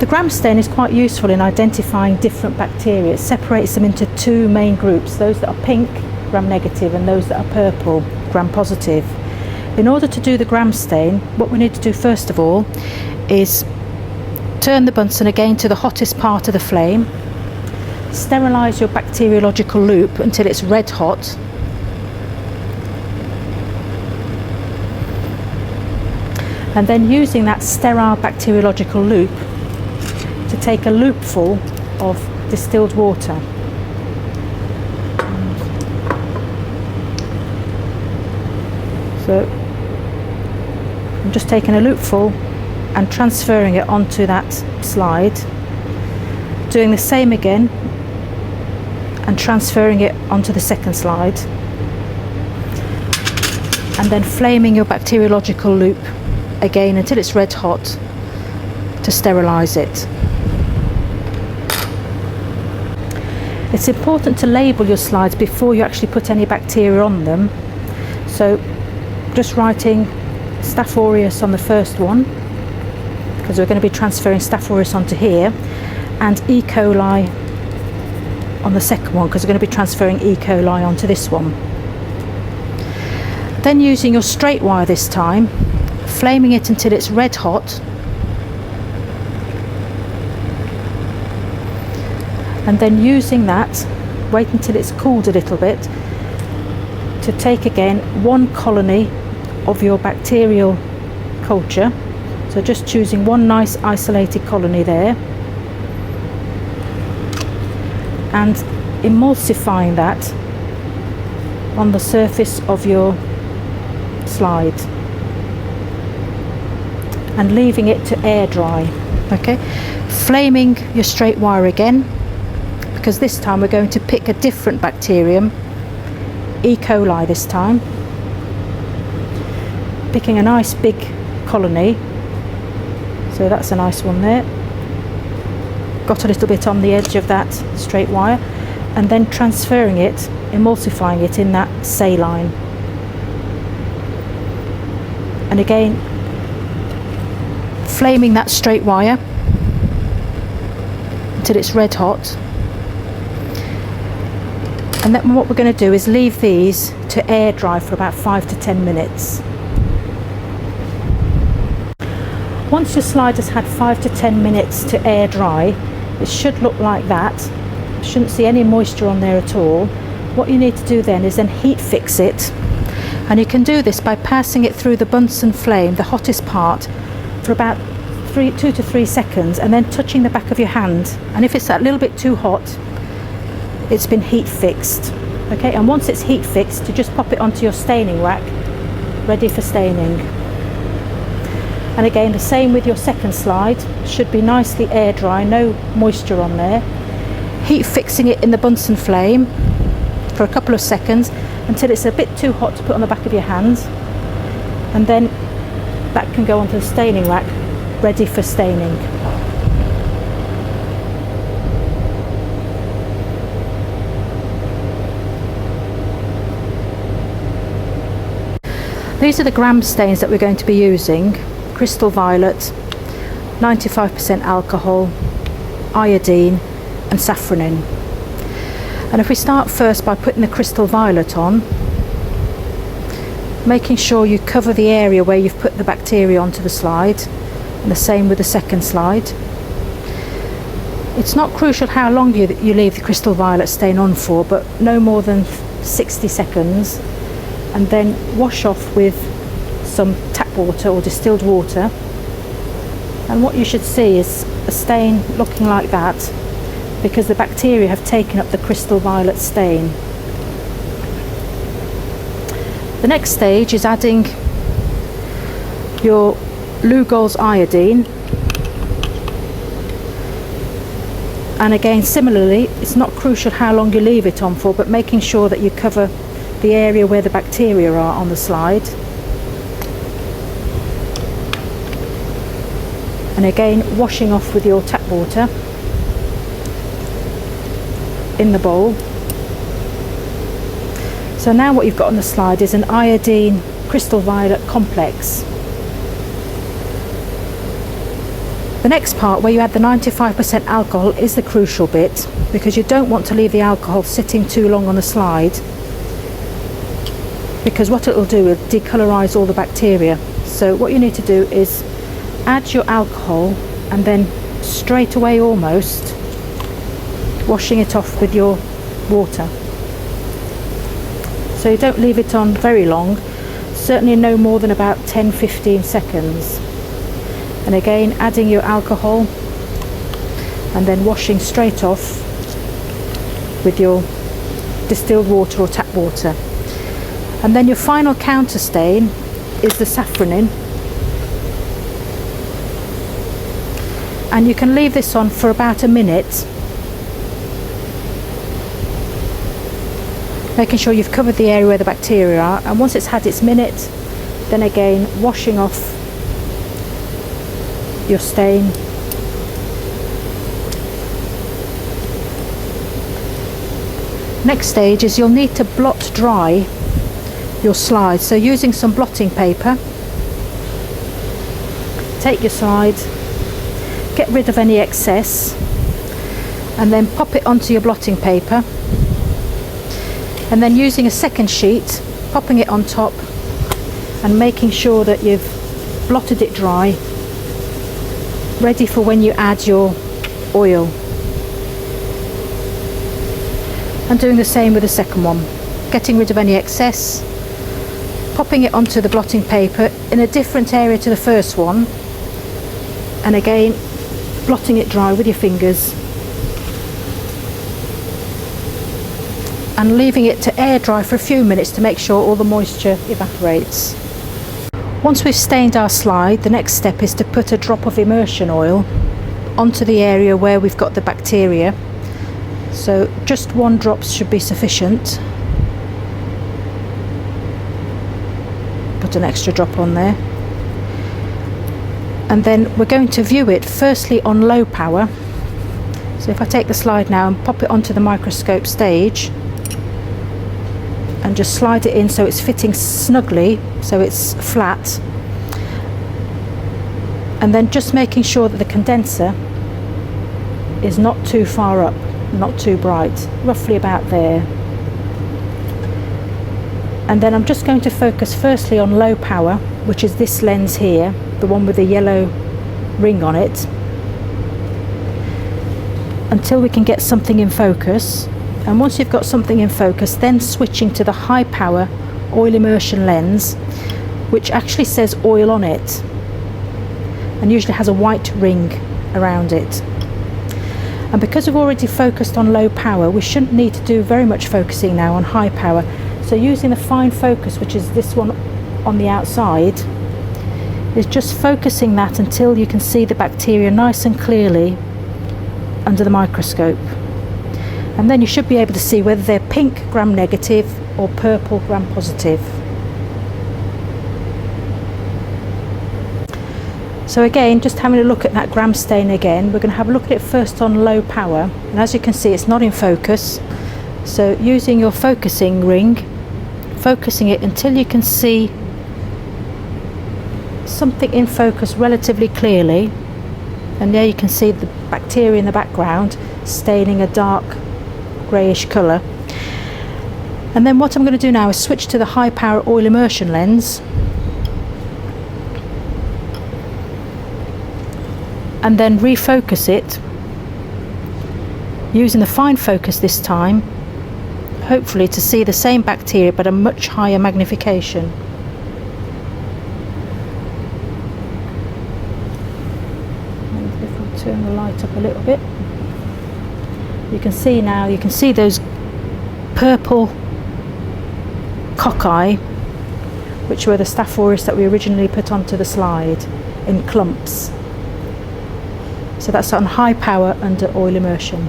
The gram stain is quite useful in identifying different bacteria. It separates them into two main groups, those that are pink, gram negative, and those that are purple, gram positive. In order to do the gram stain, what we need to do first of all is turn the Bunsen again to the hottest part of the flame, sterilise your bacteriological loop until it's red hot, and then using that sterile bacteriological loop to take a loopful of distilled water. So I'm just taking a loopful and transferring it onto that slide, doing the same again and transferring it onto the second slide, and then flaming your bacteriological loop again until it's red hot to sterilise it. It's important to label your slides before you actually put any bacteria on them. So just writing Staph aureus on the first one, because we're going to be transferring Staph aureus onto here, and E. coli on the second one, because we're going to be transferring E. coli onto this one. Then using your straight wire this time, flaming it until it's red hot, and then using that, wait until it's cooled a little bit, to take again one colony of your bacterial culture. So just choosing one nice isolated colony there and emulsifying that on the surface of your slide and leaving it to air dry. Okay, flaming your straight wire again, because this time we're going to pick a different bacterium, E. coli this time, picking a nice big colony. So that's a nice one there. Got a little bit on the edge of that straight wire, and then transferring it, emulsifying it in that saline. And again, flaming that straight wire until it's red hot. And then what we're going to do is leave these to air dry for about 5 to 10 minutes. Once your slide has had 5 to 10 minutes to air dry, it should look like that. You shouldn't see any moisture on there at all. What you need to do then is then heat fix it, and you can do this by passing it through the Bunsen flame, the hottest part, for about 2 to 3 seconds, and then touching the back of your hand, and if it's a little bit too hot, it's been heat fixed. Okay, and once it's heat fixed, you just pop it onto your staining rack, ready for staining. And again, the same with your second slide, should be nicely air dry, no moisture on there. Heat fixing it in the Bunsen flame for a couple of seconds until it's a bit too hot to put on the back of your hand, and then that can go onto the staining rack, ready for staining. These are the gram stains that we're going to be using: crystal violet, 95% alcohol, iodine and safranin. And if we start first by putting the crystal violet on, making sure you cover the area where you've put the bacteria onto the slide, and the same with the second slide. It's not crucial how long you leave the crystal violet stain on for, but no more than 60 seconds, and then wash off with some tap water or distilled water. And what you should see is a stain looking like that, because the bacteria have taken up the crystal violet stain. The next stage is adding your Lugol's iodine, and again similarly, it's not crucial how long you leave it on for, but making sure that you cover the area where the bacteria are on the slide. And again, washing off with your tap water in the bowl. So now what you've got on the slide is an iodine crystal violet complex. The next part, where you add the 95% alcohol, is the crucial bit, because you don't want to leave the alcohol sitting too long on the slide, because what it will do is decolorize all the bacteria. So what you need to do is add your alcohol and then straight away, almost washing it off with your water. So you don't leave it on very long, certainly no more than about 10-15 seconds. And again, adding your alcohol and then washing straight off with your distilled water or tap water. And then your final counter stain is the saffronin. And you can leave this on for about a minute, making sure you've covered the area where the bacteria are. And once it's had its minute, then again washing off your stain. Next stage is you'll need to blot dry your slide. So using some blotting paper, take your slide, get rid of any excess, and then pop it onto your blotting paper, and then using a second sheet, popping it on top and making sure that you've blotted it dry, ready for when you add your oil. And doing the same with the second one, getting rid of any excess, popping it onto the blotting paper in a different area to the first one, and again blotting it dry with your fingers and leaving it to air dry for a few minutes to make sure all the moisture evaporates. Once we've stained our slide, the next step is to put a drop of immersion oil onto the area where we've got the bacteria. So just 1 drop should be sufficient. Put an extra drop on there. And then we're going to view it firstly on low power. So if I take the slide now and pop it onto the microscope stage and just slide it in so it's fitting snugly, so it's flat, and then just making sure that the condenser is not too far up, not too bright, roughly about there. And then I'm just going to focus firstly on low power, which is this lens here, the one with the yellow ring on it, until we can get something in focus. And once you've got something in focus, then switching to the high power oil immersion lens, which actually says oil on it and usually has a white ring around it. And because we've already focused on low power, we shouldn't need to do very much focusing now on high power. So using the fine focus, which is this one on the outside, is just focusing that until you can see the bacteria nice and clearly under the microscope. And then you should be able to see whether they're pink gram negative or purple gram positive. So again, just having a look at that gram stain again, we're going to have a look at it first on low power, and as you can see it's not in focus. So using your focusing ring, focusing it until you can see something in focus relatively clearly, and there you can see the bacteria in the background staining a dark greyish colour. And then what I'm going to do now is switch to the high power oil immersion lens and then refocus it using the fine focus this time, hopefully to see the same bacteria but a much higher magnification. And if I turn the light up a little bit, you can see now, you can see those purple cocci, which were the Staph aureus that we originally put onto the slide in clumps. So that's on high power under oil immersion.